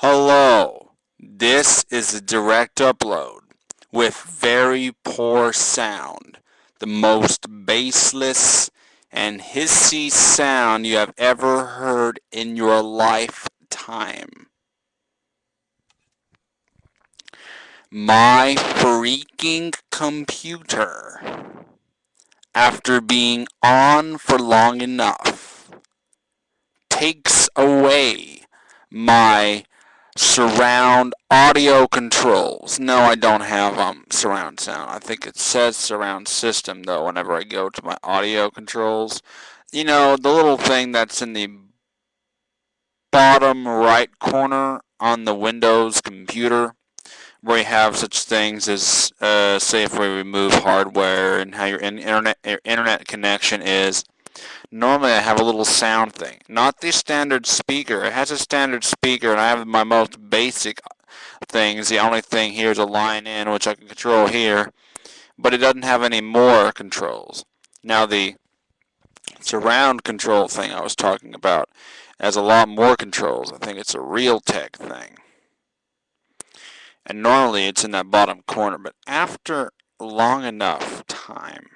Hello, this is a direct upload with very poor sound, the most baseless and hissy sound you have ever heard in your lifetime. My freaking computer, after being on for long enough, takes away my surround audio controls. No, I don't have surround sound. I think it says surround system though whenever I go to my audio controls. You know, the little thing that's in the bottom right corner on the Windows computer where you have such things as say if we remove hardware and how your internet connection is. Normally I have a little sound thing, not the standard speaker. It has a standard speaker and I have my most basic things. The only thing here is a line in, which I can control here, but it doesn't have any more controls. Now the surround control thing I was talking about has a lot more controls. I think it's a Realtek thing. And normally it's in that bottom corner, but after long enough time,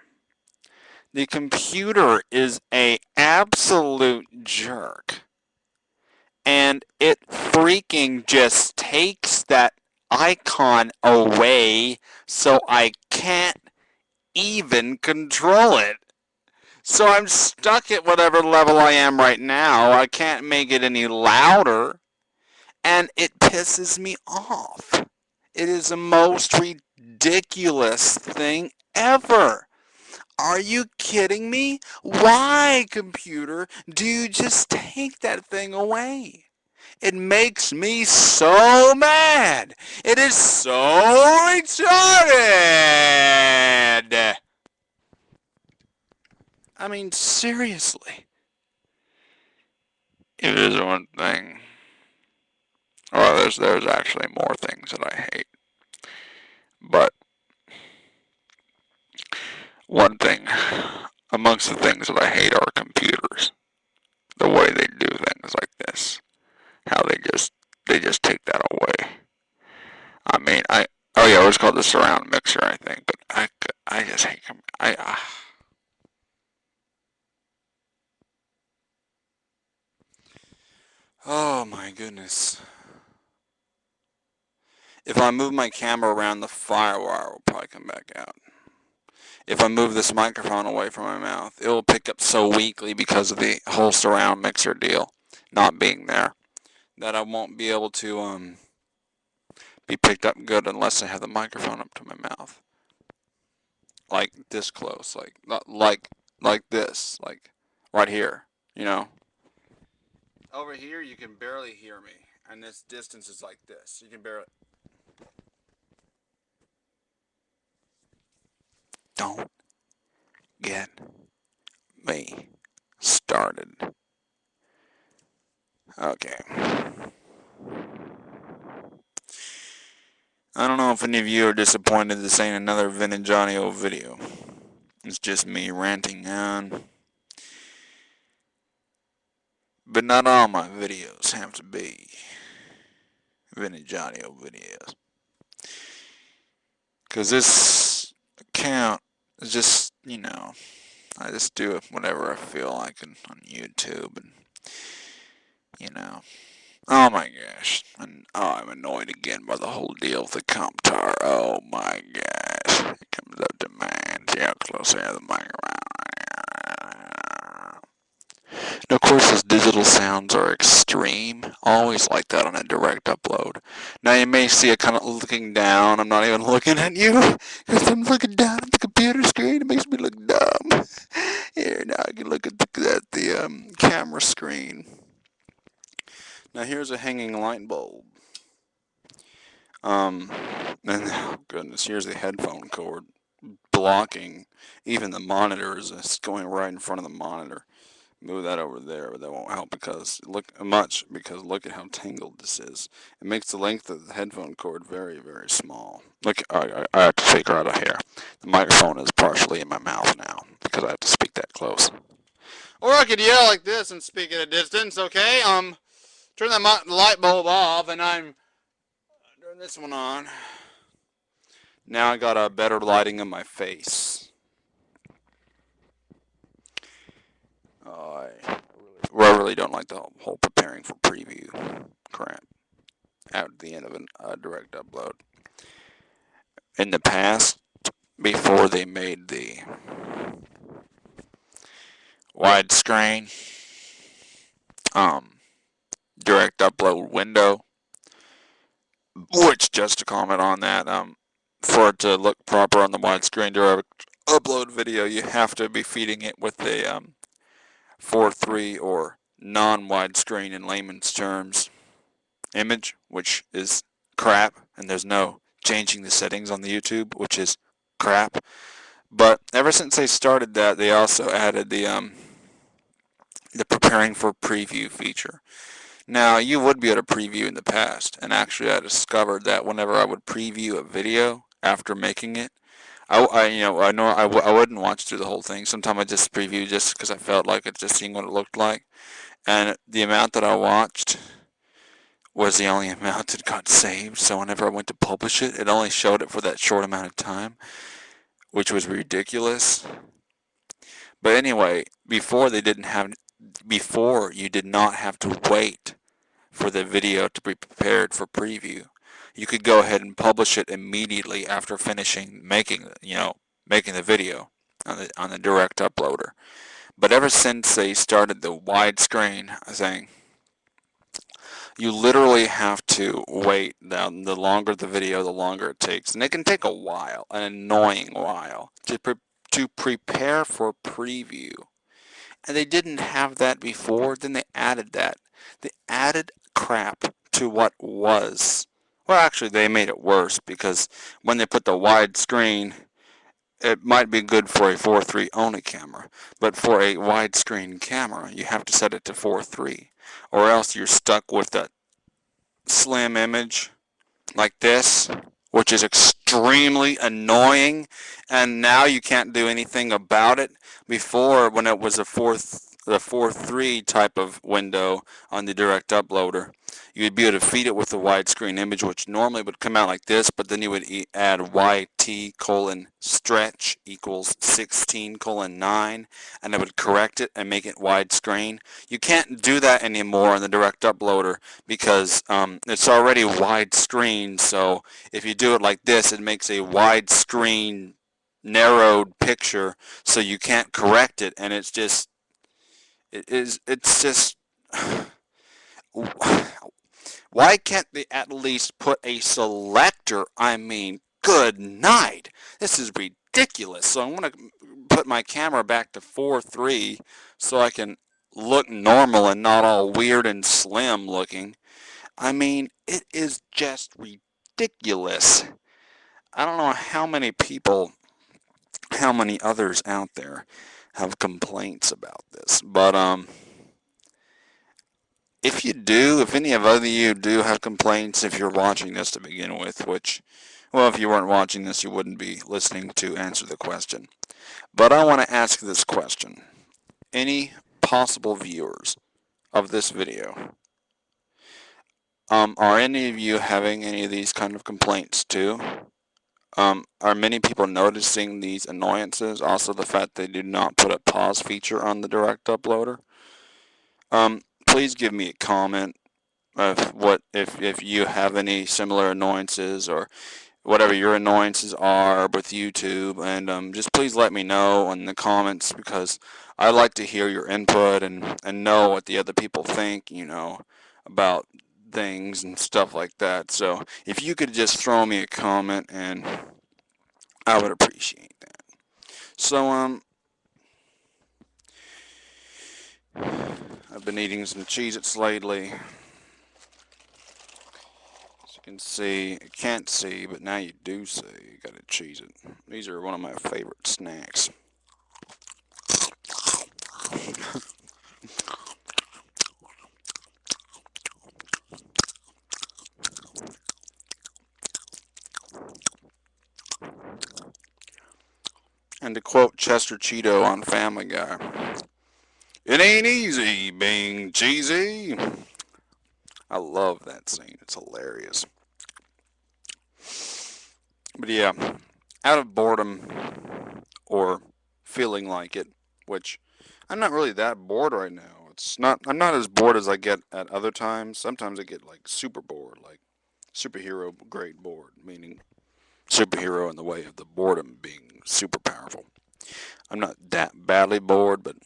the computer is a absolute jerk. And it freaking just takes that icon away so I can't even control it. So I'm stuck at whatever level I am right now. I can't make it any louder. And it pisses me off. It is the most ridiculous thing ever. Are you kidding me? Why, computer, do you just take that thing away? It makes me so mad. It is so retarded. I mean, seriously. It is one thing. Well, there's actually more things that I hate. But one thing amongst the things that I hate are computers. The way they do things like this. How they just take that away. I mean, oh yeah, it was called the surround mixer, I think, but I just hate them. Oh my goodness. If I move my camera around, the firewire will probably come back out. If I move this microphone away from my mouth, it will pick up so weakly because of the whole surround mixer deal not being there that I won't be able to be picked up good unless I have the microphone up to my mouth, like this close, like this, like right here. You know, over here you can barely hear me, and this distance is like this. You can barely. Don't get me started. Okay. I don't know if any of you are disappointed this ain't another vintage audio video. It's just me ranting on. But not all my videos have to be vintage audio videos. Because this account is just, I just do it whenever I feel like it on YouTube. And, you know. Oh my gosh. And, I'm annoyed again by the whole deal with the comp tower. Oh my gosh. It comes up to man. See how close I have the microphone. And of course, those digital sounds are extreme. Always like that on a direct upload. Now you may see it kind of looking down. I'm not even looking at you because I'm looking down at the computer screen. It makes me look dumb. Here, now I can look at the camera screen. Now here's a hanging light bulb. And oh goodness, here's the headphone cord blocking even the monitors. It's going right in front of the monitor. Move that over there, but that won't help because look at how tangled this is. It makes the length of the headphone cord very, very small. Look, I have to figure out a hair. The microphone is partially in my mouth now because I have to speak that close. Or I could yell like this and speak at a distance, okay? turn the light bulb off, and I'm turn this one on. Now I got a better lighting in my face. I really don't like the whole preparing for preview crap at the end of a direct upload. In the past, before they made the widescreen direct upload window, which, just to comment on that, for it to look proper on the widescreen direct upload video, you have to be feeding it with a 4:3 or non-widescreen in layman's terms image, which is crap, and there's no changing the settings on the YouTube, which is crap. But ever since they started that, they also added the preparing for preview feature. Now, you would be able to preview in the past, and actually I discovered that whenever I would preview a video after making it, I wouldn't watch through the whole thing. Sometimes I just preview just because I felt like it, just seeing what it looked like. And the amount that I watched was the only amount that got saved. So whenever I went to publish it, it only showed it for that short amount of time, which was ridiculous. But anyway, before you did not have to wait for the video to be prepared for preview. You could go ahead and publish it immediately after finishing making the video on the direct uploader. But ever since they started the widescreen thing, you literally have to wait. The longer the video, the longer it takes, and it can take a while, an annoying while, to prepare for preview. And they didn't have that before. Then they added that. They added crap to what was. Well, actually, they made it worse because when they put the widescreen, it might be good for a 4:3 only camera, but for a widescreen camera, you have to set it to 4:3, or else you're stuck with that slim image like this, which is extremely annoying, and now you can't do anything about it. Before, when it was the 4:3 type of window on the direct uploader, you'd be able to feed it with a widescreen image, which normally would come out like this, but then you would add YT:stretch equals 16:9, and it would correct it and make it widescreen. You can't do that anymore on the direct uploader because it's already widescreen. So if you do it like this, it makes a widescreen narrowed picture, so you can't correct it, and it's just why can't they at least put a selector? I mean, good night. This is ridiculous. So I'm going to put my camera back to 4:3 so I can look normal and not all weird and slim looking. I mean, it is just ridiculous. I don't know how many others out there have complaints about this, but if any of you do have complaints, if you're watching this to begin with, which, well, if you weren't watching this, you wouldn't be listening to answer the question. But I want to ask this question. Any possible viewers of this video, are any of you having any of these kind of complaints too? Are many people noticing these annoyances? Also, the fact they do not put a pause feature on the direct uploader? Please give me a comment of if you have any similar annoyances or whatever your annoyances are with YouTube, and just please let me know in the comments, because I like to hear your input and know what the other people think, about things and stuff like that. So if you could just throw me a comment, and I would appreciate that. So I've been eating some Cheez-Its lately. Can see, you can't see, but now you do see. You gotta Cheez-It. These are one of my favorite snacks. And to quote Chester Cheeto on Family Guy, "It ain't easy being cheesy." I love that scene. It's hilarious. But yeah, out of boredom or feeling like it, which I'm not really that bored right now. I'm not as bored as I get at other times. Sometimes I get like super bored, like superhero grade bored, meaning superhero in the way of the boredom being super powerful. I'm not that badly bored, but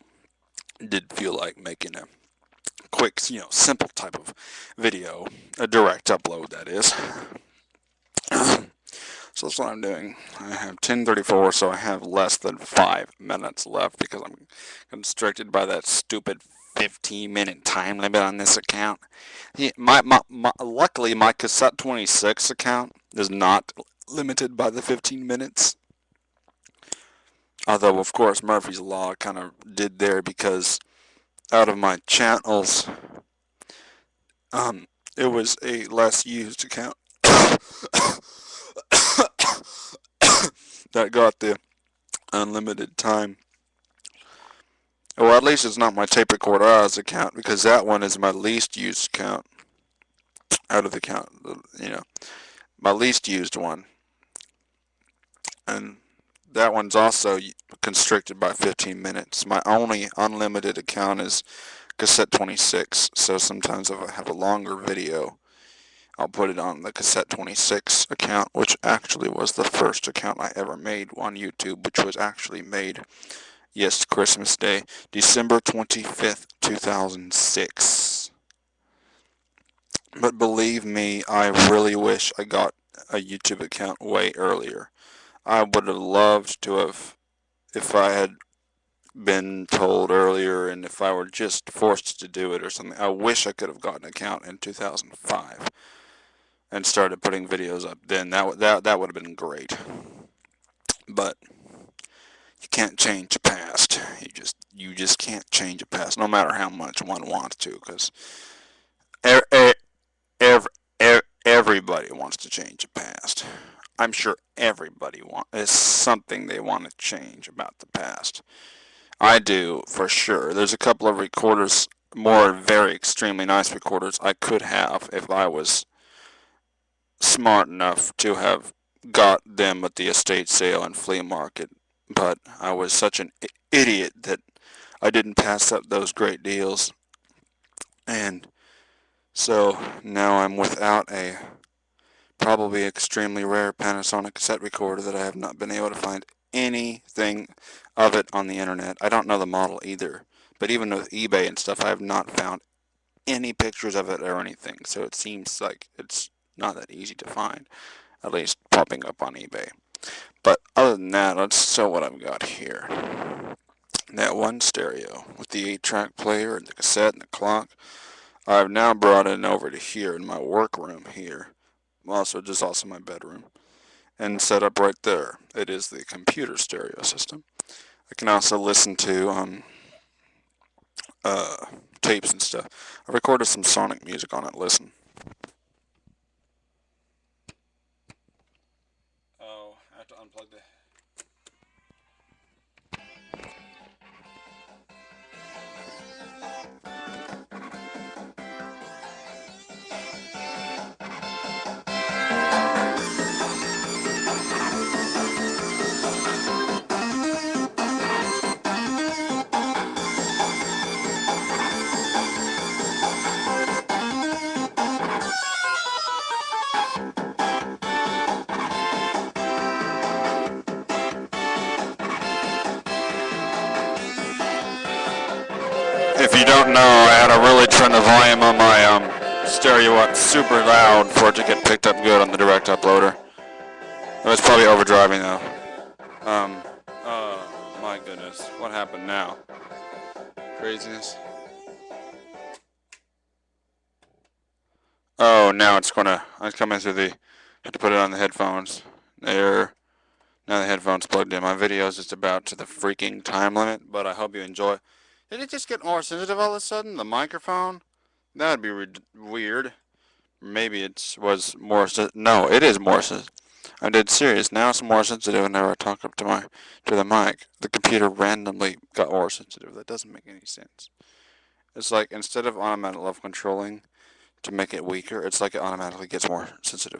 did feel like making a quick, simple type of video, a direct upload, that is. So that's what I'm doing. I have 10:34, so I have less than 5 minutes left because I'm constricted by that stupid 15-minute time limit on this account. Yeah, luckily, my Cassette26 account is not limited by the 15 minutes. Although, of course, Murphy's Law kind of did there because out of my channels, it was a less used account that got the unlimited time. Well, at least it's not my tape recorder account, because that one is my least used account out of the account, my least used one. And that one's also constricted by 15 minutes. My only unlimited account is Cassette26, so sometimes if I have a longer video, I'll put it on the Cassette26 account, which actually was the first account I ever made on YouTube, which was actually made, yes, Christmas Day, December 25th, 2006. But believe me, I really wish I got a YouTube account way earlier. I would have loved to have, if I had been told earlier and if I were just forced to do it or something. I wish I could have gotten an account in 2005 and started putting videos up then. That would have been great. But you can't change the past. You just can't change the past, no matter how much one wants to, because everybody wants to change the past. I'm sure everybody is something they want to change about the past. I do, for sure. There's a couple of recorders, more very extremely nice recorders, I could have if I was smart enough to have got them at the estate sale and flea market. But I was such an idiot that I didn't pass up those great deals. And so now I'm without a probably extremely rare Panasonic cassette recorder that I have not been able to find anything of it on the internet. I don't know the model either, but even with eBay and stuff, I have not found any pictures of it or anything, so it seems like it's not that easy to find, at least popping up on eBay. But other than that, let's show what I've got here. That one stereo with the 8-track player and the cassette and the clock. I've now brought it over to here in my workroom here. Also, just also my bedroom. And set up right there. It is the computer stereo system. I can also listen to tapes and stuff. I recorded some Sonic music on it. Listen. Oh, I have to unplug the... If you don't know, I had to really turn the volume on my stereo up super loud for it to get picked up good on the direct uploader. It was probably overdriving though. Oh my goodness, what happened now? Craziness. Oh, now it's coming through the, have to put it on the headphones. There. Now the headphones plugged in. My video is just about to the freaking time limit, but I hope you enjoy. Did it just get more sensitive all of a sudden? The microphone? That would be weird. Maybe it was more. No, it is more sensitive. I'm dead serious. Now it's more sensitive whenever I talk up to the mic. The computer randomly got more sensitive. That doesn't make any sense. It's like instead of automatic level controlling to make it weaker. It's like it automatically gets more sensitive.